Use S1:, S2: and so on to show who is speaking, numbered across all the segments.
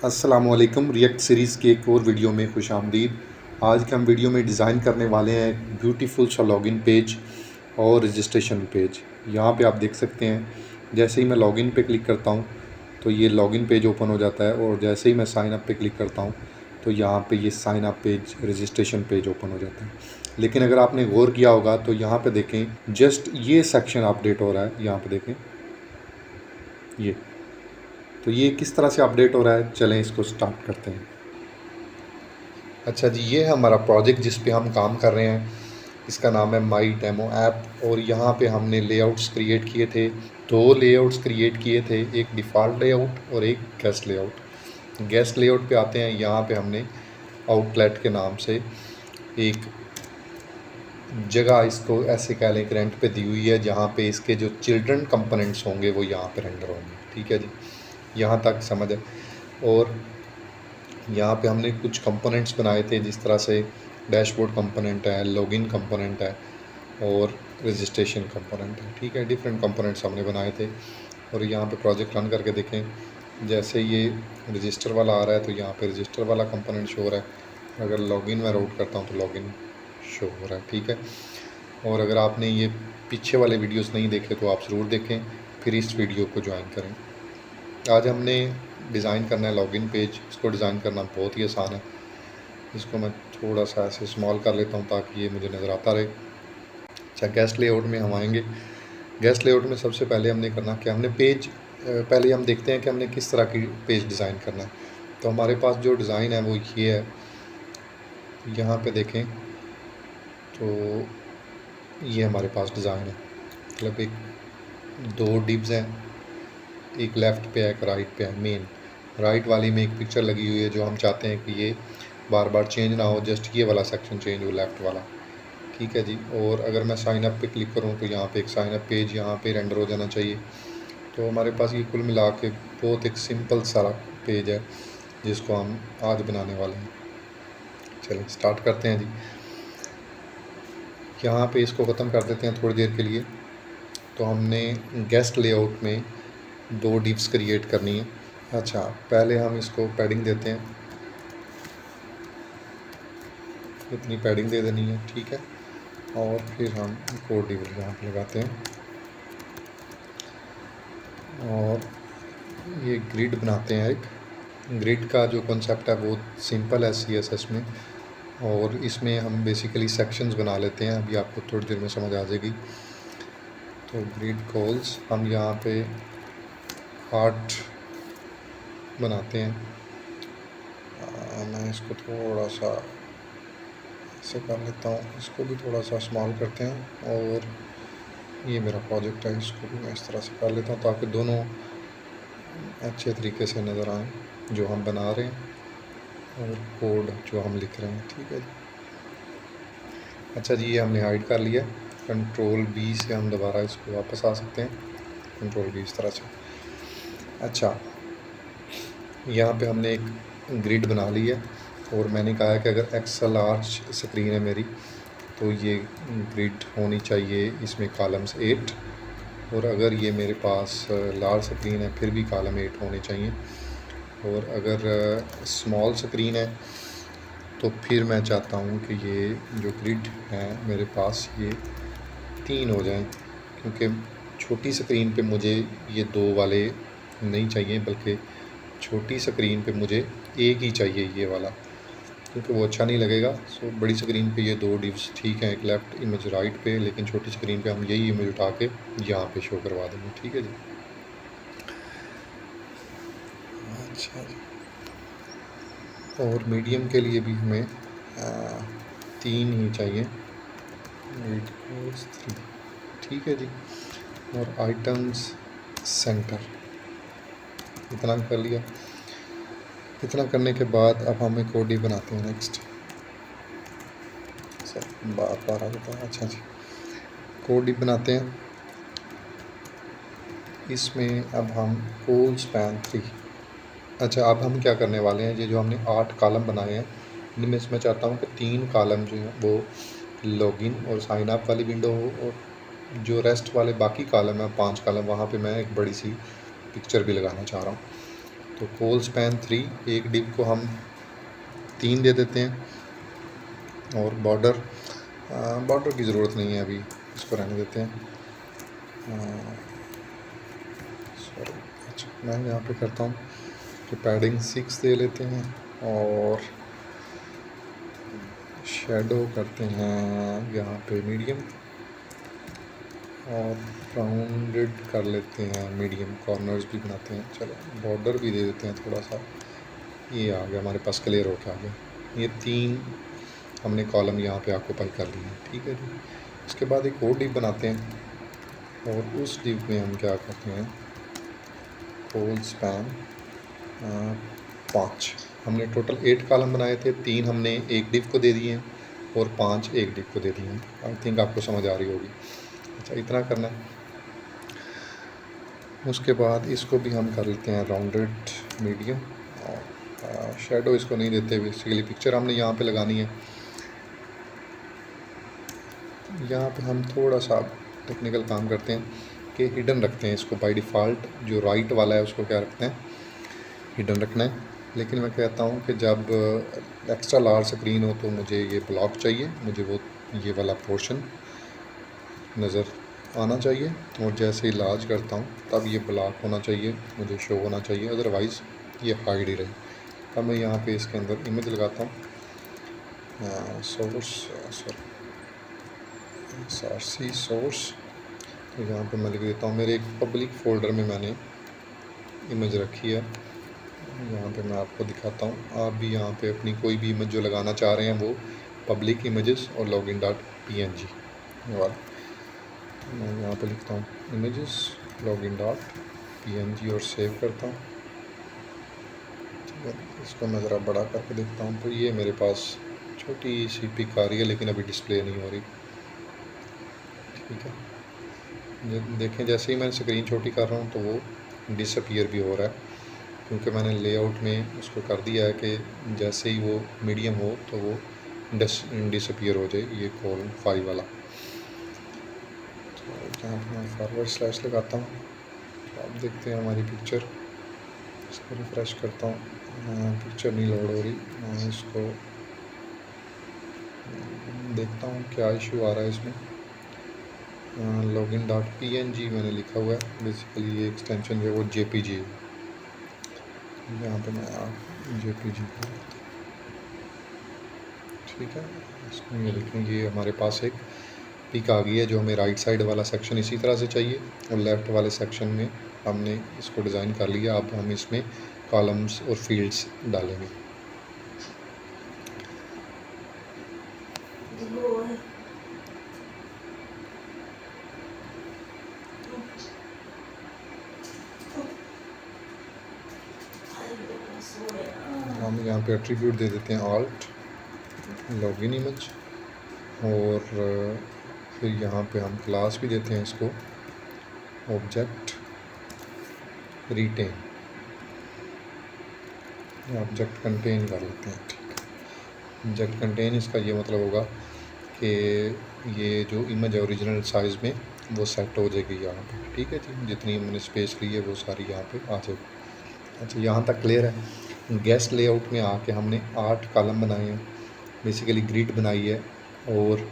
S1: अस्सलामुअलैकुम। React series की एक और वीडियो में खुश आमदीद। आज के हम वीडियो में डिज़ाइन करने वाले हैं एक ब्यूटीफुल सा लॉगिन पेज और रजिस्ट्रेशन पेज। यहाँ पे आप देख सकते हैं, जैसे ही मैं लॉगिन पे क्लिक करता हूँ तो ये लॉगिन पेज ओपन हो जाता है, और जैसे ही मैं साइन अप पे क्लिक करता हूँ तो यहाँ पे ये sign up page, registration page open हो जाता है। लेकिन अगर आपने गौर किया होगा तो यहाँ पे देखें, जस्ट ये सेक्शन अपडेट हो रहा है। यहाँ पे देखें, ये किस तरह से अपडेट हो रहा है। चलें इसको स्टार्ट करते हैं। अच्छा जी, ये है हमारा प्रोजेक्ट जिस पे हम काम कर रहे हैं। इसका नाम है माई डेमो ऐप, और यहाँ पे हमने लेआउट्स क्रिएट किए थे। दो लेआउट्स क्रिएट किए थे, एक डिफ़ॉल्ट लेआउट और एक गेस्ट लेआउट। गेस्ट लेआउट पे आते हैं। यहाँ पे हमने आउटलेट के नाम से एक जगह, इसको ऐसे कह लें, रेंट पे दी हुई है, जहाँ पे इसके जो चिल्ड्रन कंपोनेंट्स होंगे वो यहाँ पे रेंडर होंगे। ठीक है जी, यहाँ तक समझ है। और यहाँ पे हमने कुछ कंपोनेंट्स बनाए थे, जिस तरह से डैशबोर्ड कंपोनेंट है, लॉगिन कंपोनेंट है और रजिस्ट्रेशन कंपोनेंट है। ठीक है, डिफरेंट कंपोनेंट्स हमने बनाए थे। और यहाँ पे प्रोजेक्ट रन करके देखें, जैसे ये रजिस्टर वाला आ रहा है तो यहाँ पे रजिस्टर वाला कंपोनेंट शो हो रहा है। अगर लॉगिन में राउट करता हूँ तो लॉगिन शो हो रहा है। ठीक है, और अगर आपने ये पीछे वाले वीडियोस नहीं देखे तो आप ज़रूर देखें, फिर इस वीडियो को ज्वाइन करें। आज हमने डिज़ाइन करना है लॉगिन पेज। इसको डिज़ाइन करना बहुत ही आसान है। इसको मैं थोड़ा सा ऐसे स्मॉल कर लेता हूँ ताकि ये मुझे नज़र आता रहे। अच्छा, गेस्ट लेआउट में हम आएंगे। गेस्ट लेआउट में सबसे पहले हमने करना क्या, हमने पेज, पहले हम देखते हैं कि हमने किस तरह की पेज डिज़ाइन करना है। तो हमारे पास जो डिज़ाइन है वो ये है। यहाँ पे देखें तो ये हमारे पास डिज़ाइन है, मतलब एक दो डिव्स हैं, एक लेफ़्ट पे है एक राइट पे है। मेन राइट वाली में एक पिक्चर लगी हुई है जो हम चाहते हैं कि ये बार बार चेंज ना हो, जस्ट ये वाला सेक्शन चेंज हो, लेफ़्ट वाला। ठीक है जी। और अगर मैं साइन अप पे क्लिक करूँ तो यहाँ पे एक साइन अप पेज यहाँ पे रेंडर हो जाना चाहिए। तो हमारे पास ये कुल मिला के बहुत एक सिंपल सारा पेज है जिसको हम आज बनाने वाले हैं। चलिए स्टार्ट करते हैं जी। यहाँ पे इसको ख़त्म कर देते हैं थोड़ी देर के लिए। तो हमने गेस्ट लेआउट में दो डिव्स क्रिएट करनी है। अच्छा, पहले हम इसको पैडिंग देते हैं, इतनी पैडिंग दे देनी है। ठीक है, और फिर हम कोड डिव यहाँ पर लगाते हैं, और ये ग्रिड बनाते हैं। एक ग्रिड का जो कॉन्सेप्ट है वो सिंपल है CSS में, और इसमें हम बेसिकली सेक्शंस बना लेते हैं। अभी आपको थोड़ी देर में समझ आ जाएगी। तो ग्रिड कॉल्स हम यहाँ पे 8 बनाते हैं। मैं इसको थोड़ा सा ऐसे कर लेता हूँ, इसको भी थोड़ा सा स्मॉल करते हैं। और ये मेरा प्रोजेक्ट है, इसको भी मैं इस तरह से कर लेता हूँ ताकि दोनों अच्छे तरीके से नज़र आएँ जो हम बना रहे हैं और कोड जो हम लिख रहे हैं। ठीक है जी। अच्छा जी, ये हमने हाइड कर लिया। कंट्रोल B से हम दोबारा इसको वापस आ सकते हैं, कंट्रोल B इस तरह से। अच्छा, यहाँ पे हमने एक ग्रिड बना ली है, और मैंने कहा है कि अगर एक्सेल लार्ज स्क्रीन है मेरी तो ये ग्रिड होनी चाहिए, इसमें कॉलम्स 8, और अगर ये मेरे पास लार्ज स्क्रीन है फिर भी कॉलम 8 होने चाहिए। और अगर स्मॉल स्क्रीन है तो फिर मैं चाहता हूँ कि ये जो ग्रिड है मेरे पास ये 3 हो जाएं, क्योंकि छोटी स्क्रीन पे मुझे ये 2 वाले नहीं चाहिए, बल्कि छोटी स्क्रीन पे मुझे एक ही चाहिए, ये वाला, क्योंकि वो अच्छा नहीं लगेगा। सो बड़ी स्क्रीन पे ये 2 डिव्स ठीक हैं, एक लेफ़्ट इमेज राइट पे, लेकिन छोटी स्क्रीन पे हम यही इमेज उठा के यहाँ पे शो करवा देंगे। ठीक है जी। अच्छा जी, और मीडियम के लिए भी हमें 3 ही चाहिए, 8 3। ठीक है जी। और आइटम्स सेंटर इतना कर लिया। इतना करने के बाद अब हम एक कोड बनाते हैं नेक्स्ट। बार बार आ जाता है। अच्छा जी, कोड बनाते हैं। इसमें अब हम कोल स्पैन 3। अच्छा, अब हम क्या करने वाले हैं, ये जो हमने 8 कॉलम बनाए हैं, इनमें मैं चाहता हूँ कि 3 कॉलम जो हैं वो लॉगिन और साइन अप वाली विंडो हो, और जो रेस्ट वाले बाकी कॉलम है 5 कॉलम, वहाँ पे मैं एक बड़ी सी पिक्चर भी लगाना चाह रहा हूँ। तो कोल स्पैन 3, एक डिव को हम 3 दे देते हैं। और बॉर्डर की ज़रूरत नहीं है, अभी इसको रहने देते हैं। सॉरी, अच्छा मैं यहाँ पे करता हूँ कि पैडिंग 6 दे लेते हैं और शेडो करते हैं यहाँ पे मीडियम और राउंडेड कर लेते हैं मीडियम, कॉर्नर्स भी बनाते हैं। चलो बॉर्डर भी दे देते हैं थोड़ा सा। ये आ गया हमारे पास, क्लियर हो के आ गया। ये 3 हमने कॉलम यहाँ पे ऑक्यूपाई कर लिए हैं, ठीक है जी। इसके बाद एक और डिव बनाते हैं और उस डिव में हम क्या करते हैं, होल स्पैन 5। हमने टोटल 8 कॉलम बनाए थे, 3 हमने एक डिव को दे दिए हैं और 5 एक डिव को दे दिए हैं। आई थिंक आपको समझ आ रही होगी। अच्छा इतना करना है। उसके बाद इसको भी हम कर लेते हैं राउंडेड मीडियम और शेडो इसको नहीं देते, बेसिकली पिक्चर हमने यहाँ पे लगानी है। यहाँ पे हम थोड़ा सा टेक्निकल काम करते हैं कि हिडन रखते हैं इसको। बाय डिफ़ॉल्ट जो राइट वाला है उसको क्या रखते हैं, हिडन रखना है। लेकिन मैं कहता हूँ कि जब एक्स्ट्रा लार्ज स्क्रीन हो तो मुझे ये ब्लॉक चाहिए, मुझे वो ये वाला पोर्शन नज़र आना चाहिए। और जैसे ही लार्ज करता हूँ तब ये ब्लॉक होना चाहिए, मुझे शो होना चाहिए, अदरवाइज़ ये हाइड ही रहे। अब मैं यहाँ पे इसके अंदर इमेज लगाता हूँ, सोर्स। तो यहाँ पे मैं लिख देता हूँ, मेरे एक पब्लिक फ़ोल्डर में मैंने इमेज रखी है। यहाँ पे मैं आपको दिखाता हूँ। आप भी यहाँ पे अपनी कोई भी इमेज जो लगाना चाह रहे हैं वो पब्लिक इमेजेस और login.png वाला, मैं यहाँ पे लिखता हूँ इमेजेस login.png और सेव करता हूँ। ठीक है, इसको मैं ज़रा बड़ा करके देखता हूँ। तो ये मेरे पास छोटी सी पिक आ रही है लेकिन अभी डिस्प्ले नहीं हो रही। ठीक है, देखें जैसे ही मैं स्क्रीन छोटी कर रहा हूँ तो वो डिसअपीयर भी हो रहा है, क्योंकि मैंने लेआउट में उसको कर दिया है कि जैसे ही वो मीडियम हो तो वो डिसअपीयर हो जाए, ये कॉलम 5 वाला। तो यहाँ पर मैं फॉरवर्ड स्लैश लगाता हूँ तो आप देखते हैं हमारी पिक्चर। इसको रिफ़्रेश करता हूँ, पिक्चर नहीं लोड हो रही। मैं इसको देखता हूँ क्या इशू आ रहा है इसमें। login.png मैंने लिखा हुआ है, बेसिकली ये एक्सटेंशन जो है वो JPG है। यहाँ पे मैं JPG, ठीक है। इसको ये देखें, ये हमारे पास एक पिक आ गई है जो हमें राइट साइड वाला सेक्शन इसी तरह से चाहिए और लेफ़्ट वाले सेक्शन में हमने इसको डिज़ाइन कर लिया। अब हम इसमें कॉलम्स और फील्ड्स डालेंगे। हम यहाँ पे एट्रीब्यूट दे देते हैं alt लॉगिन इमेज और फिर यहाँ पे हम क्लास भी देते हैं इसको ऑब्जेक्ट रिटेन, ऑब्जेक्ट कंटेन कर लेते हैं। ठीक है, ऑब्जेक्ट कंटेन इसका ये मतलब होगा कि ये जो इमेज है ओरिजिनल साइज़ में वो सेट हो जाएगी यहाँ पे। ठीक है जी, जितनी मैंने स्पेस ली है वो सारी यहाँ पे आ जाएगी। अच्छा यहाँ तक क्लियर है। गेस्ट लेआउट में आके हमने 8 कॉलम बनाए हैं, बेसिकली ग्रिड बनाई है और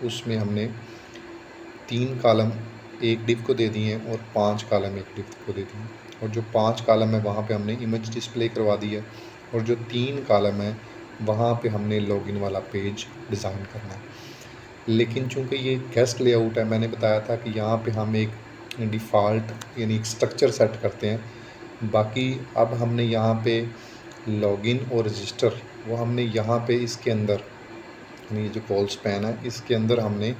S1: उसमें हमने 3 कॉलम एक डिव को दे दिए हैं और 5 कॉलम एक डिव को दे दिए हैं। और जो 5 कॉलम है वहाँ पे हमने इमेज डिस्प्ले करवा दी है और जो 3 कॉलम है वहाँ पे हमने लॉगिन वाला पेज डिज़ाइन करना है। लेकिन चूँकि ये गेस्ट लेआउट है, मैंने बताया था कि यहाँ पे हम एक डिफ़ॉल्ट यानी एक स्ट्रक्चर सेट करते हैं। बाकी अब हमने यहाँ पे लॉगिन और रजिस्टर वो हमने यहाँ पे इसके अंदर, यानी जो कॉल स्पैन है इसके अंदर हमने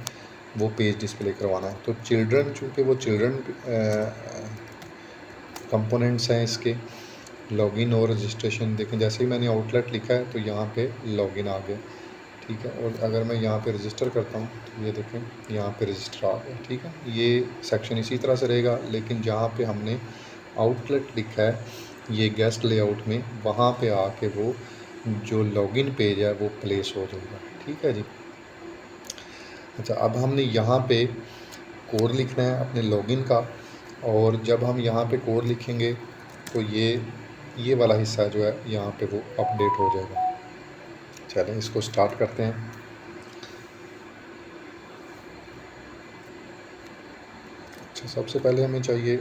S1: वो पेज डिस्प्ले करवाना है। तो चिल्ड्रन, चूँकि वो चिल्ड्रन कंपोनेंट्स हैं इसके, लॉगिन और रजिस्ट्रेशन देखें जैसे ही मैंने आउटलेट लिखा है तो यहाँ पे लॉगिन आ गया। ठीक है, और अगर मैं यहाँ पे रजिस्टर करता हूँ तो ये देखें यहाँ पे रजिस्टर आ गया। ठीक है, ये सेक्शन इसी तरह से रहेगा, लेकिन जहाँ पे हमने आउटलेट लिखा है ये गेस्ट लेआउट में, वहाँ पे आके वो जो लॉगिन पेज है वो प्लेस हो जाएगा। ठीक है जी। अच्छा, अब हमने यहाँ पे कोड लिखना है अपने लॉगिन का, और जब हम यहाँ पे कोड लिखेंगे तो ये वाला हिस्सा जो है यहाँ पे वो अपडेट हो जाएगा। चलें इसको स्टार्ट करते हैं। अच्छा, सबसे पहले हमें चाहिए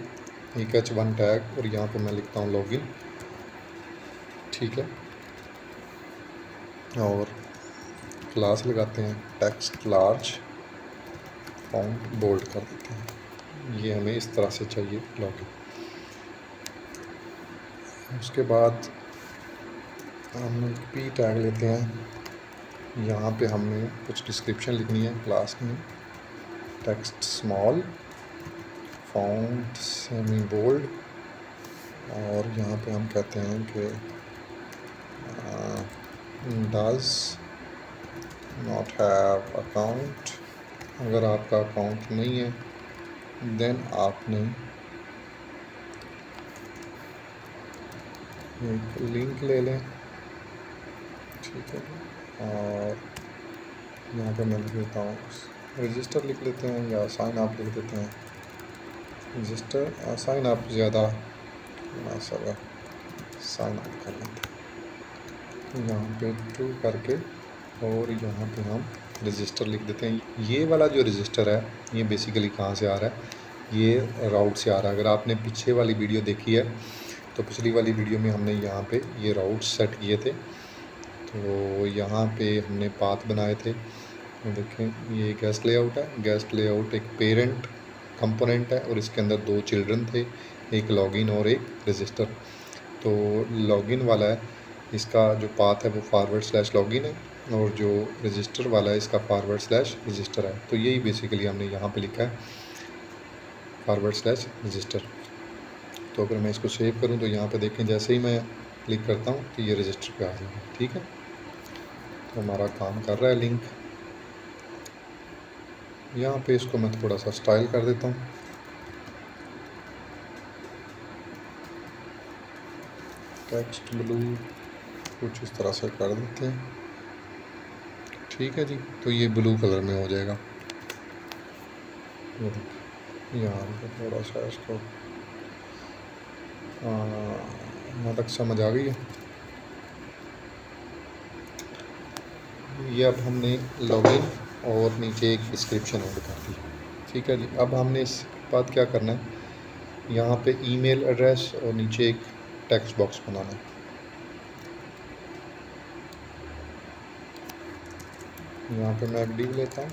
S1: एक H1 टैग और यहाँ पे मैं लिखता हूँ लॉगिन, ठीक है। और क्लास लगाते हैं टेक्स्ट लार्ज, फॉन्ट बोल्ड कर देते हैं। ये हमें इस तरह से चाहिए लॉगिन। उसके बाद हम एक पी टैग लेते हैं। यहाँ पे हमने कुछ डिस्क्रिप्शन लिखनी है क्लास में। Text small, font semi bold, और यहाँ पे हम कहते हैं कि डज नॉट हैव अकाउंट। अगर आपका अकाउंट नहीं है देन आपने एक लिंक ले लें, ठीक है। और यहाँ पे मैं लिख देता हूँ रजिस्टर लिख लेते हैं या साइन अप लिख देते हैं। रजिस्टर, साइन अप ज़्यादा मुनासिब है, साइन अप कर लेते हैं यहाँ पे 2 करके, और यहाँ पे हम रजिस्टर लिख देते हैं। ये वाला जो रजिस्टर है ये बेसिकली कहाँ से आ रहा है, ये राउट से आ रहा है। अगर आपने पीछे वाली वीडियो देखी है तो पिछली वाली वीडियो में हमने यहाँ पे ये राउट सेट किए थे, तो यहाँ पे हमने पाथ बनाए थे। देखें ये गेस्ट लेआउट है। गेस्ट लेआउट एक पेरेंट कंपोनेंट है और इसके अंदर 2 चिल्ड्रन थे, एक लॉगिन और एक रजिस्टर। तो लॉगिन वाला है, इसका जो पाथ है वो /login है, और जो रजिस्टर वाला है इसका /register है। तो यही बेसिकली हमने यहाँ पे लिखा है /register। तो अगर मैं इसको सेव करूँ तो यहाँ पे देखें जैसे ही मैं क्लिक करता हूँ तो ये रजिस्टर पे आ जाएगा, ठीक है। तो हमारा काम कर रहा है लिंक। यहाँ पे इसको मैं थोड़ा सा स्टाइल कर देता हूँ। टेक्स्ट ब्लू कुछ इस तरह से कर देते हैं, ठीक है जी। तो ये ब्लू कलर में हो जाएगा। यहाँ पे थोड़ा सा इसको यहाँ तक समझ आ गई है। ये अब हमने लॉगिन और नीचे एक डिस्क्रिप्शन ऐड कर दी, ठीक है जी। अब हमने इसके बाद क्या करना है, यहाँ पे ईमेल एड्रेस और नीचे एक टेक्स्ट बॉक्स बनाना है। यहाँ पे मैं एक डिव लेता हूँ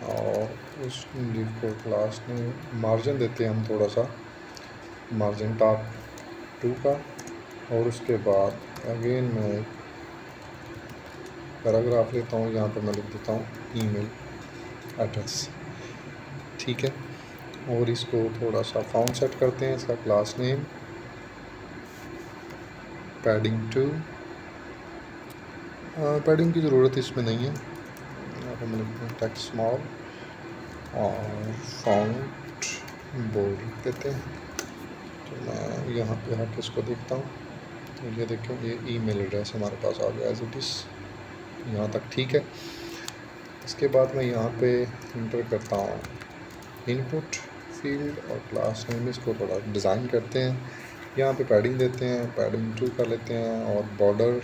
S1: और उस डिव को क्लास में मार्जिन देते हैं हम थोड़ा सा, मार्जिन टॉप 2 का, और उसके बाद अगेन मैं एक पैराग्राफ लेता हूँ। यहाँ पे मैं लिख देता हूँ ईमेल एड्रेस, ठीक है। और इसको थोड़ा सा फॉन्ट सेट करते हैं। इसका क्लास नेम पैडिंग 2, पैडिंग की ज़रूरत इसमें नहीं है। यहाँ पर मैं लिखता हूँ टेक्स्ट स्मॉल और फॉन्ट बोल्ड लिख देते हैं। तो मैं यहाँ पे आके इसको देखता हूँ तो ये देखें ये ईमेल एड्रेस हमारे पास आ गया एज इट इज़, यहाँ तक ठीक है। इसके बाद मैं यहाँ पे इंटर करता हूँ इनपुट फील्ड और क्लास नेम। इसको थोड़ा डिज़ाइन करते हैं, यहाँ पे पैडिंग देते हैं, पैडिंग 2 कर लेते हैं और बॉर्डर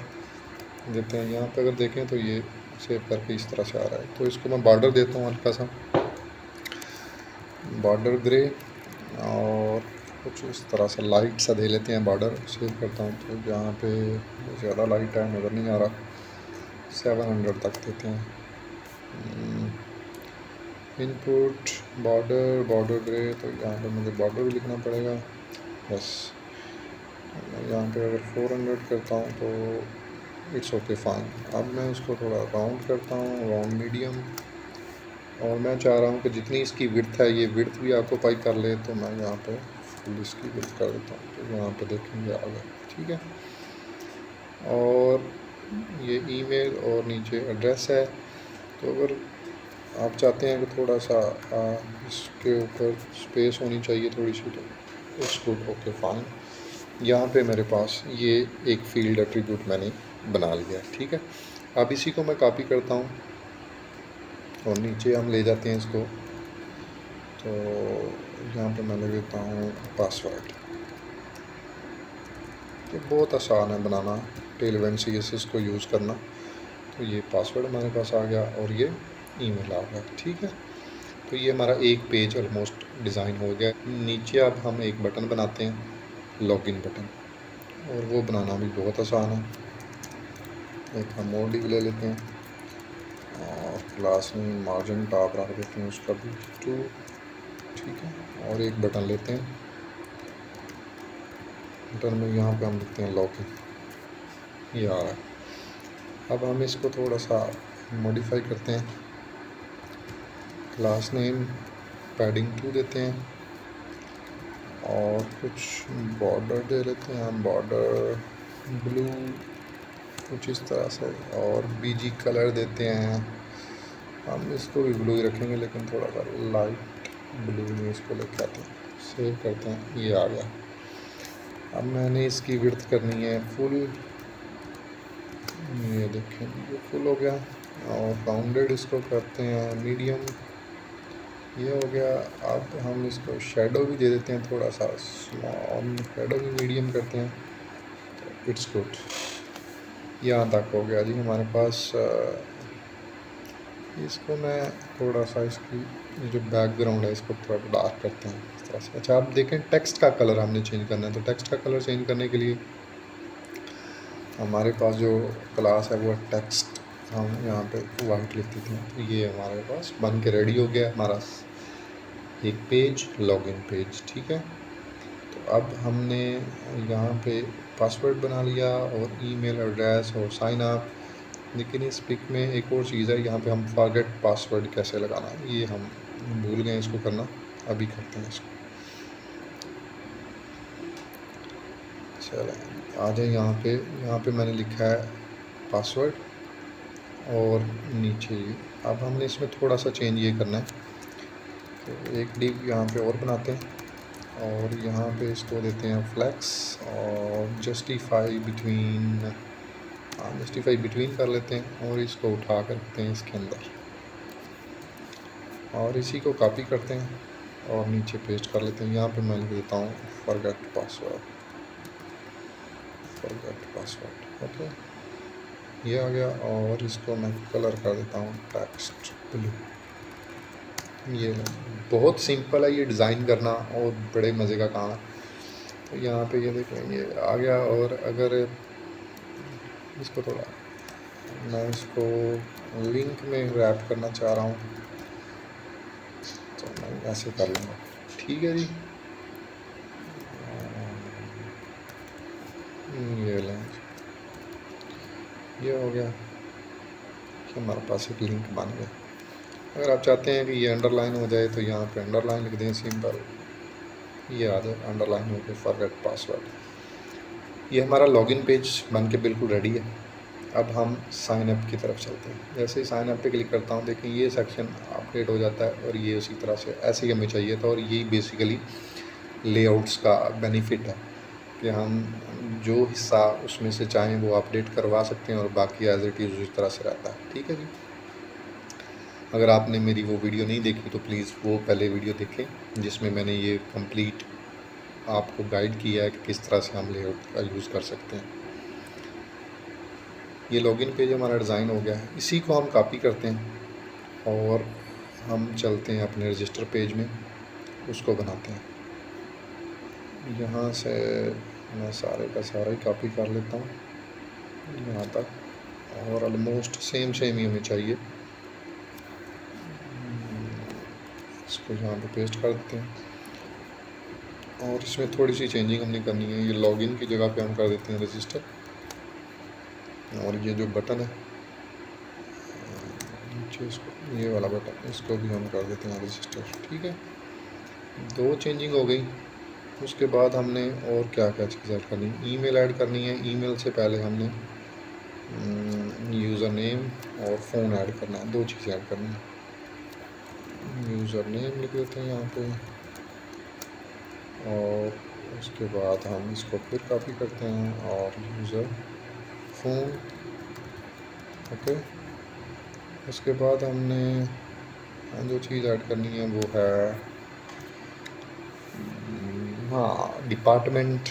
S1: देते हैं। यहाँ पे अगर देखें तो ये सेव करके इस तरह से आ रहा है। तो इसको मैं बॉर्डर देता हूँ हल्का सा, बॉर्डर ग्रे, और कुछ इस तरह से लाइट सा दे लेते हैं बॉर्डर। सेव करता हूँ तो यहाँ पे ज़्यादा लाइट है, नज़र नहीं आ रहा, 700 तक देते हैं। इनपुट बॉर्डर, बॉर्डर ग्रे, तो यहाँ पे मुझे बॉर्डर भी लिखना पड़ेगा बस। यहाँ पे अगर 400 करता हूँ तो इट्स ओके फाइन। अब मैं उसको थोड़ा राउंड करता हूँ, राउंड मीडियम, और मैं चाह रहा हूँ कि जितनी इसकी विड्थ है ये विड्थ भी ऑक्यूपाई कर ले, तो मैं यहाँ पे फुल इसकी विड्थ कर देता हूँ। तो यहाँ पे देखेंगे आ गया, ठीक है। और ये ईमेल और नीचे एड्रेस है। तो अगर आप चाहते हैं कि थोड़ा सा इसके ऊपर स्पेस होनी चाहिए थोड़ी सी, तो इट्स गुड, ओके फाइन। यहाँ पे मेरे पास ये एक फील्ड एट्रीब्यूट मैंने बना लिया, ठीक है। अब इसी को मैं कॉपी करता हूँ और नीचे हम ले जाते हैं इसको। तो यहाँ पे मैं ले लेता हूँ पासवर्ड, ये बहुत आसान है बनाना, टेलविंड CSS को यूज़ करना। तो ये पासवर्ड हमारे पास आ गया और ये ईमेल आ गया, ठीक है। तो ये हमारा एक पेज ऑलमोस्ट डिज़ाइन हो गया। नीचे अब हम एक बटन बनाते हैं, लॉगिन बटन, और वो बनाना भी बहुत आसान है। एक हम और डिव ले लेते हैं और क्लास में मार्जिन टॉप रख देते हैं उसका भी 2, ठीक है। और एक बटन लेते हैं, बटन में यहाँ पे हम लिखते हैं लॉगिन, ये आ रहा है। अब हम इसको थोड़ा सा मॉडिफाई करते हैं, क्लास नेम पैडिंग 2 देते हैं और कुछ बॉर्डर दे लेते हैं हम, बॉर्डर ब्लू कुछ इस तरह से, और BG कलर देते हैं हम, इसको भी ब्लू ही रखेंगे लेकिन थोड़ा सा लाइट ब्लू में इसको लेके आते हैं, सेव करते हैं, ये आ गया। अब मैंने इसकी विड्थ करनी है फुल, ये देखें ये फुल हो गया, और राउंडेड इसको करते हैं मीडियम, ये हो गया। अब हम इसको शेडो भी दे देते हैं थोड़ा सा स्मॉल, शेडो भी मीडियम करते हैं, तो इट्स गुड। यहाँ तक हो गया जी हमारे पास। इसको मैं थोड़ा सा इसकी जो बैकग्राउंड है इसको थोड़ा डार्क करते हैं इस तरह से। अच्छा आप देखें टेक्स्ट का कलर हमने चेंज करना है, तो टेक्स्ट का कलर चेंज करने के लिए हमारे पास जो क्लास है वो टेक्स्ट, हम यहाँ पे वाइट लिख देते हैं, तो ये हमारे पास बन के रेडी हो गया हमारा एक पेज, लॉगिन पेज, ठीक है। तो अब हमने यहाँ पे पासवर्ड बना लिया और ईमेल एड्रेस और साइन अप, लेकिन इस पिक में एक और चीज़ है, यहाँ पे हम फॉरगेट पासवर्ड कैसे लगाना है ये हम भूल गए इसको करना, अभी करते हैं इसको। चलें आ जाए यहाँ पे मैंने लिखा है पासवर्ड और नीचे ये। अब हमने इसमें थोड़ा सा चेंज ये करना है, तो एक डिव यहाँ पे और बनाते हैं और यहाँ पे इसको देते हैं फ्लैक्स और जस्टिफाई बिटवीन, जस्टिफाई बिटवीन कर लेते हैं और इसको उठा कर रखते हैं इसके अंदर, और इसी को कॉपी करते हैं और नीचे पेस्ट कर लेते हैं। यहाँ पे मैं लिख देता हूँ forget password, forget password, okay, ये आ गया। और इसको मैं कलर कर देता हूँ टेक्स्ट ब्लू। ये बहुत सिंपल है ये डिज़ाइन करना और बड़े मज़े का काम है। तो यहाँ पे ये देखें ये आ गया, और अगर इसको थोड़ा मैं इसको लिंक में रैप करना चाह रहा हूँ तो मैं ऐसे कर लूँगा, ठीक है जी। ये लें, ये हो गया कि हमारे पास एक लिंक बन गया। अगर आप चाहते हैं कि ये अंडरलाइन हो जाए तो यहाँ पे अंडरलाइन लिख दें सिंपल, ये आ जाए अंडरलाइन हो के फॉरगेट पासवर्ड। ये हमारा लॉगिन पेज बन के बिल्कुल रेडी है। अब हम साइन अप की तरफ चलते हैं। जैसे ही साइन अप पे क्लिक करता हूँ देखें ये सेक्शन अपडेट हो जाता है और ये उसी तरह से ऐसे ही हमें चाहिए था, और यही बेसिकली लेआउट्स का बेनिफिट है कि हम जो हिस्सा उसमें से चाहें वो अपडेट करवा सकते हैं और बाकी एज इट इज़ उसी तरह से रहता है, ठीक है जी। अगर आपने मेरी वो वीडियो नहीं देखी तो प्लीज़ वो पहले वीडियो देखें जिसमें मैंने ये कंप्लीट आपको गाइड किया है कि किस तरह से हम लेआउट का यूज़ कर सकते हैं। ये लॉगिन पेज हमारा डिज़ाइन हो गया है, इसी को हम कॉपी करते हैं और हम चलते हैं अपने रजिस्टर पेज में, उसको बनाते हैं। यहाँ से मैं सारे का सारा ही कॉपी कर लेता हूँ यहाँ तक, और ऑलमोस्ट सेम ही हमें चाहिए। इसको यहाँ पे पेस्ट कर देते हैं और इसमें थोड़ी सी चेंजिंग हमने करनी है। ये लॉगिन की जगह पे हम कर देते हैं रजिस्टर, और ये जो बटन है नीचे इसको, ये वाला बटन, इसको भी हम कर देते हैं रजिस्टर, ठीक है। दो चेंजिंग हो गई। उसके बाद हमने और क्या क्या चीज़ ऐड करनी है, ईमेल ऐड करनी है। ईमेल से पहले हमने यूज़र नेम और फ़ोन ऐड करना है, दो चीज़ें ऐड करनी है। यूज़र नेम लिख देते हैं यहाँ पे, और उसके बाद हम इसको फिर कॉपी करते हैं और यूज़र फ़ोन, ओके। उसके बाद हमने जो चीज़ ऐड करनी है वो है हाँ डिपार्टमेंट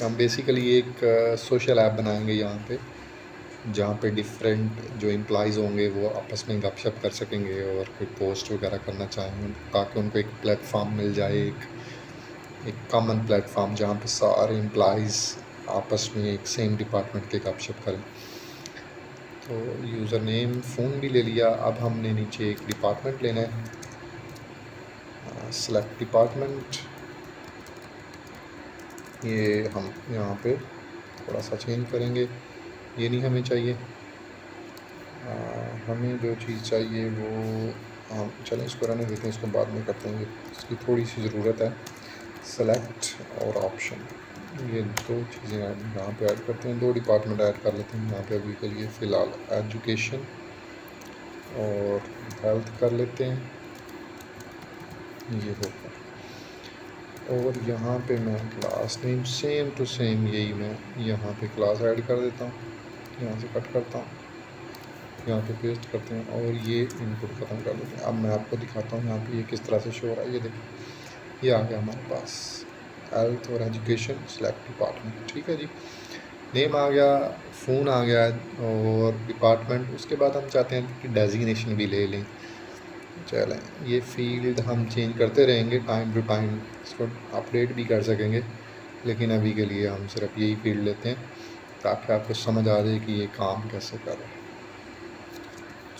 S1: हम बेसिकली एक सोशल ऐप बनाएंगे यहाँ पे, जहाँ पे डिफरेंट जो एम्प्लॉइज़ होंगे वो आपस में गपशप कर सकेंगे और कोई पोस्ट वगैरह करना चाहें, ताकि उनको एक प्लेटफॉर्म मिल जाए, एक कॉमन प्लेटफॉर्म जहाँ पे सारे एम्प्लॉइज़ आपस में एक सेम डिपार्टमेंट के गपशप करें। तो यूज़र नेम फ़ोन भी ले लिया। अब हमने नीचे एक डिपार्टमेंट लेना है, सेलेक्ट डिपार्टमेंट। ये हम यहाँ पे थोड़ा सा चेंज करेंगे, ये नहीं हमें चाहिए। हमें जो चीज़ चाहिए वो हम चलें इसको रहने देते हैं, इसको बाद में करते हैं, इसकी थोड़ी सी ज़रूरत है। सेलेक्ट और ऑप्शन, ये दो चीज़ें यहाँ पे ऐड करते हैं, दो डिपार्टमेंट ऐड कर लेते हैं यहाँ पे अभी के लिए फ़िलहाल। एजुकेशन और हेल्थ कर लेते हैं, ये होगा। और यहाँ पे मैं class name same to same यही मैं यहाँ पे क्लास ऐड कर देता हूँ, यहाँ से कट करता हूँ, यहाँ पे पेस्ट करते हैं और ये इनपुट ख़त्म कर देते हैं। अब मैं आपको दिखाता हूँ यहाँ पे ये किस तरह से शो हो रहा है। ये देखिए, ये आ गया हमारे पास हेल्थ और एजुकेशन सेलेक्ट डिपार्टमेंट। ठीक है जी, नेम आ गया, फ़ोन आ गया और डिपार्टमेंट। उसके बाद हम चाहते हैं कि डेजिग्नेशन भी ले लें। चलें, ये फील्ड हम चेंज करते रहेंगे टाइम टू टाइम, इसको अपडेट भी कर सकेंगे, लेकिन अभी के लिए हम सिर्फ यही फील्ड लेते हैं ताकि आपको समझ आ जाए कि ये काम कैसे करें।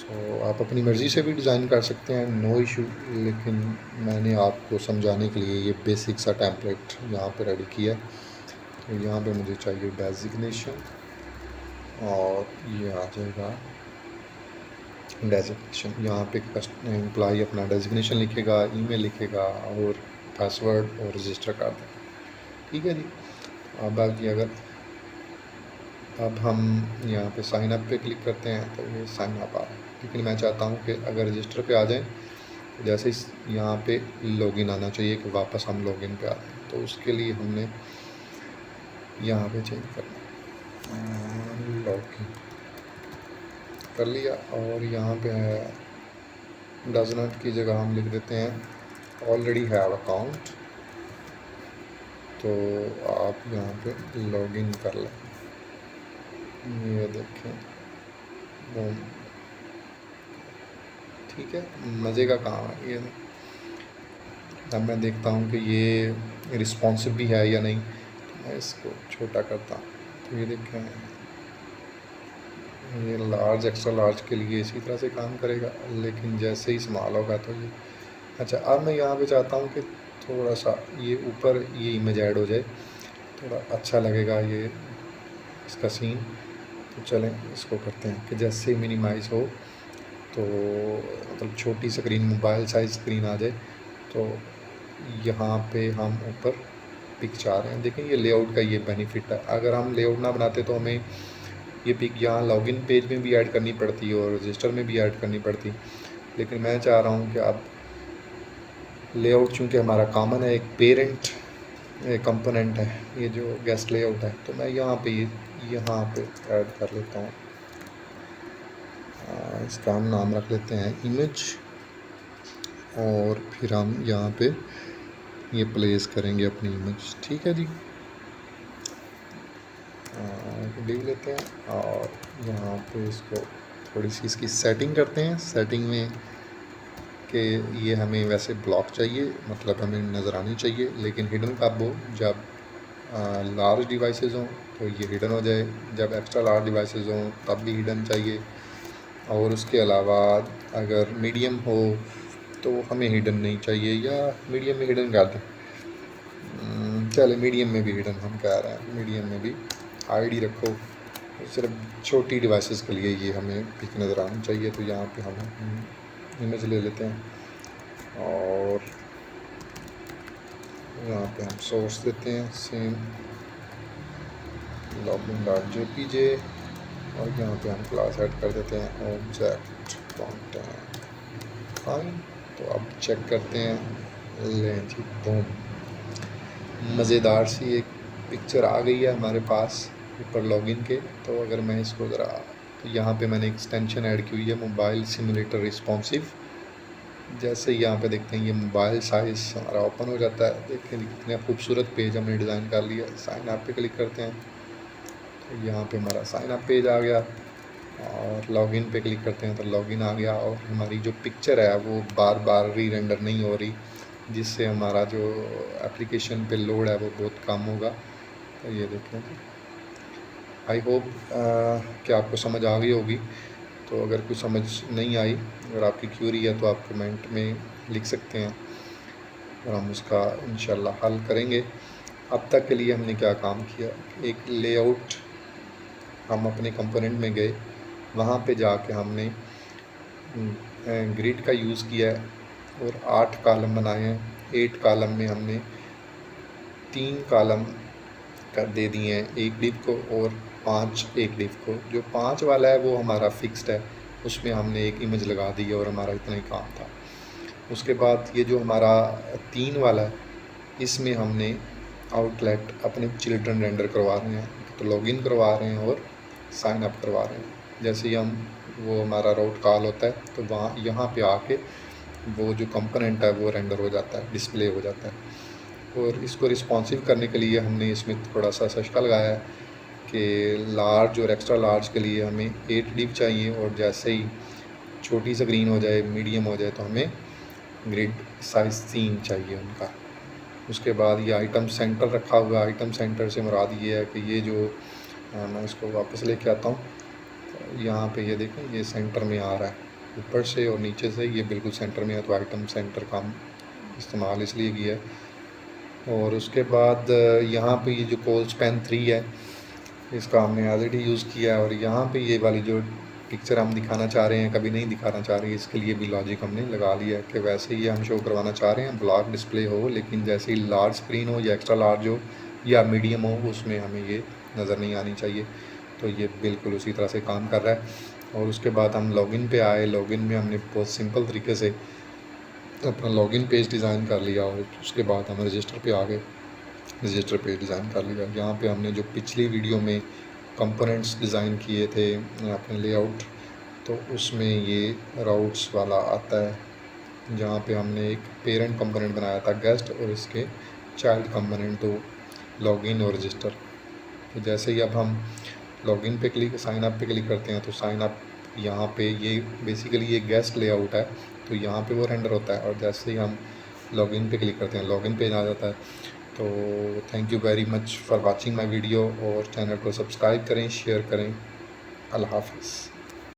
S1: तो आप अपनी मर्ज़ी से भी डिज़ाइन कर सकते हैं, नो इशू, लेकिन मैंने आपको समझाने के लिए ये बेसिक सा टेम्पलेट यहाँ पे रेडी किया। तो यहाँ पे मुझे चाहिए डेजिग्नेशन और ये आ जाएगा डेजिग्नेशन। यहाँ पे एम्प्लॉई अपना डेजिग्नेशन लिखेगा, ईमेल लिखेगा और पासवर्ड और रजिस्टर कर देगा। ठीक है जी। अब बाकी अगर अब हम यहाँ पे साइन अप पे क्लिक करते हैं तो ये साइन अप आ रहा है, लेकिन मैं चाहता हूँ कि अगर रजिस्टर पे आ जाएं तो जैसे इस यहाँ पे लॉगिन आना चाहिए कि वापस हम लॉगिन पे आ जाएं। तो उसके लिए हमने यहाँ पे चेंज करना है, लॉगिन कर लिया और यहाँ पे है डज नॉट की जगह हम लिख देते हैं ऑलरेडी हैव अकाउंट। तो आप यहाँ पे लॉगिन कर लें, ये देखें, बूम। ठीक है, मज़े का काम है ये। अब मैं देखता हूँ कि ये रिस्पॉन्सिव भी है या नहीं, तो मैं इसको छोटा करता हूँ। तो ये देखें, ये लार्ज एक्स्ट्रा लार्ज के लिए इसी तरह से काम करेगा, लेकिन जैसे ही स्मॉल होगा तो ये अच्छा। अब मैं यहाँ पे चाहता हूँ कि थोड़ा सा ये ऊपर ये इमेज ऐड हो जाए, थोड़ा अच्छा लगेगा ये इसका सीन। तो चलें इसको करते हैं कि जैसे मिनिमाइज़ हो तो मतलब छोटी स्क्रीन, मोबाइल साइज़ स्क्रीन आ जाए। तो यहाँ पे हम ऊपर पिक चाह रहे हैं, देखें ये लेआउट का ये बेनिफिट है। अगर हम लेआउट ना बनाते तो हमें ये पिक यहाँ लॉगिन पेज में भी ऐड करनी पड़ती और रजिस्टर में भी ऐड करनी पड़ती, लेकिन मैं चाह रहा हूँ कि अब लेआउट चूँकि हमारा कॉमन है, एक पेरेंट कंपोनेंट है ये जो गेस्ट लेआउट है, तो मैं यहाँ पे ऐड कर लेता हूँ। इसका हम नाम रख लेते हैं इमेज और फिर हम यहाँ पे ये प्लेस करेंगे अपनी इमेज। ठीक है जी, लिख लेते हैं और यहाँ पे इसको थोड़ी सी इसकी सेटिंग करते हैं। सेटिंग में कि ये हमें वैसे ब्लॉक चाहिए, मतलब हमें नज़र आनी चाहिए, लेकिन हिडन कब हो, जब लार्ज डिवाइसेस हों तो ये हिडन हो जाए, जब एक्स्ट्रा लार्ज डिवाइसेस हों तब भी हिडन चाहिए, और उसके अलावा अगर मीडियम हो तो हमें हिडन नहीं चाहिए, या मीडियम में हिडन कर दें। चले मीडियम में भी हिडन हम कह रहे हैं, मीडियम में भी आईडी रखो, सिर्फ छोटी डिवाइसेस के लिए ये हमें पिक नज़र आनी चाहिए। तो यहाँ पे हम इमेज ले लेते हैं और यहाँ पे हम सोर्स देते हैं सेम login.jpj और यहाँ पे हम क्लास ऐड कर देते हैं ऑब्जेक्ट कंटेंट। फाइन, तो अब चेक करते हैं, लें जी, बूम, मज़ेदार सी एक पिक्चर आ गई है हमारे पास ऊपर लॉगिन के। तो अगर मैं इसको ज़रा, तो यहाँ पे मैंने एक्सटेंशन ऐड की हुई है मोबाइल सिमुलेटर रिस्पॉन्सिव, जैसे यहाँ पे देखते हैं ये मोबाइल साइज़ हमारा ओपन हो जाता है। देखें कितने खूबसूरत पेज हमने डिज़ाइन कर लिया। साइन अप पे क्लिक करते हैं तो यहाँ पे हमारा साइन अप पेज आ गया, और लॉगिन पे क्लिक करते हैं तो लॉगिन आ गया, और हमारी जो पिक्चर है वो बार बार री रेंडर नहीं हो रही, जिससे हमारा जो एप्लीकेशन पे लोड है वो बहुत कम होगा। तो ये देखें, आई होप कि आपको समझ आ गई होगी। तो अगर कुछ समझ नहीं आई, अगर आपकी क्यूरी है तो आप कमेंट में लिख सकते हैं और हम उसका इंशाल्लाह हल करेंगे। अब तक के लिए हमने क्या काम किया, एक लेआउट हम अपने कंपोनेंट में गए, वहाँ पे जाके हमने ग्रिड का यूज़ किया है और 8 कॉलम बनाए हैं। 8 कॉलम में हमने 3 कॉलम कर दे दिए हैं एक डिव को और 5 एक डिव को। जो 5 वाला है वो हमारा फिक्स्ड है, उसमें हमने एक इमेज लगा दी है और हमारा इतना ही काम था। उसके बाद ये जो हमारा 3 वाला है, इसमें हमने आउटलेट अपने चिल्ड्रन रेंडर करवा रहे हैं, तो लॉगिन करवा रहे हैं और साइन अप करवा रहे हैं। जैसे ही हम वो हमारा राउट कॉल होता है तो वहाँ यहाँ पे आके वो जो कंपोनेंट है वो रेंडर हो जाता है, डिस्प्ले हो जाता है। और इसको रिस्पॉन्सिव करने के लिए हमने इसमें थोड़ा सा सशका लगाया है कि लार्ज और एक्स्ट्रा लार्ज के लिए हमें 8 डिव चाहिए, और जैसे ही छोटी स्क्रीन हो जाए, मीडियम हो जाए, तो हमें ग्रिड साइज़ 3 चाहिए उनका। उसके बाद ये आइटम सेंटर रखा हुआ है। आइटम सेंटर से मुराद ये है कि ये जो मैं इसको वापस लेके आता हूँ, तो यहाँ पे ये देखें ये सेंटर में आ रहा है, ऊपर से और नीचे से ये बिल्कुल सेंटर में है, तो आइटम सेंटर का हम इस्तेमाल इसलिए किया है। और उसके बाद यहाँ पे ये जो कोल स्पैन 3 है, इसका हमने ऑलरेडी यूज़ किया है। और यहाँ पे ये वाली जो पिक्चर हम दिखाना चाह रहे हैं, कभी नहीं दिखाना चाह रहे, इसके लिए भी लॉजिक हमने लगा लिया है कि वैसे ही हम शो करवाना चाह रहे हैं, ब्लॉक डिस्प्ले हो, लेकिन जैसे ही लार्ज स्क्रीन हो या एक्स्ट्रा लार्ज हो या मीडियम हो, उसमें हमें ये नज़र नहीं आनी चाहिए। तो ये बिल्कुल उसी तरह से काम कर रहा है। और उसके बाद हम लॉगिन पे आए। लॉगिन में हमने बहुत सिंपल तरीके से अपना लॉगिन पेज डिज़ाइन कर लिया, और उसके बाद हम रजिस्टर पे आ गए। रजिस्टर पेज डिज़ाइन कर लिया। यहाँ पे हमने जो पिछली वीडियो में कंपोनेंट्स डिज़ाइन किए थे अपने लेआउट, तो उसमें ये राउट्स वाला आता है, जहाँ पे हमने एक पेरेंट कंपोनेंट बनाया था गेस्ट, और इसके चाइल्ड कंपोनेंट 2 लॉगिन और रजिस्टर। तो जैसे ही अब हम लॉगिन पे क्लिक, साइन अप पे क्लिक करते हैं, तो साइन अप यहाँ पे ये बेसिकली ये गेस्ट लेआउट है, तो यहाँ पे वो रेंडर होता है। और जैसे ही हम लॉगिन पे क्लिक करते हैं, लॉगिन पेज आ जाता है। तो thank you very much for watching my video, और चैनल को सब्सक्राइब करें, शेयर करें। अल्लाह हाफ़िज़।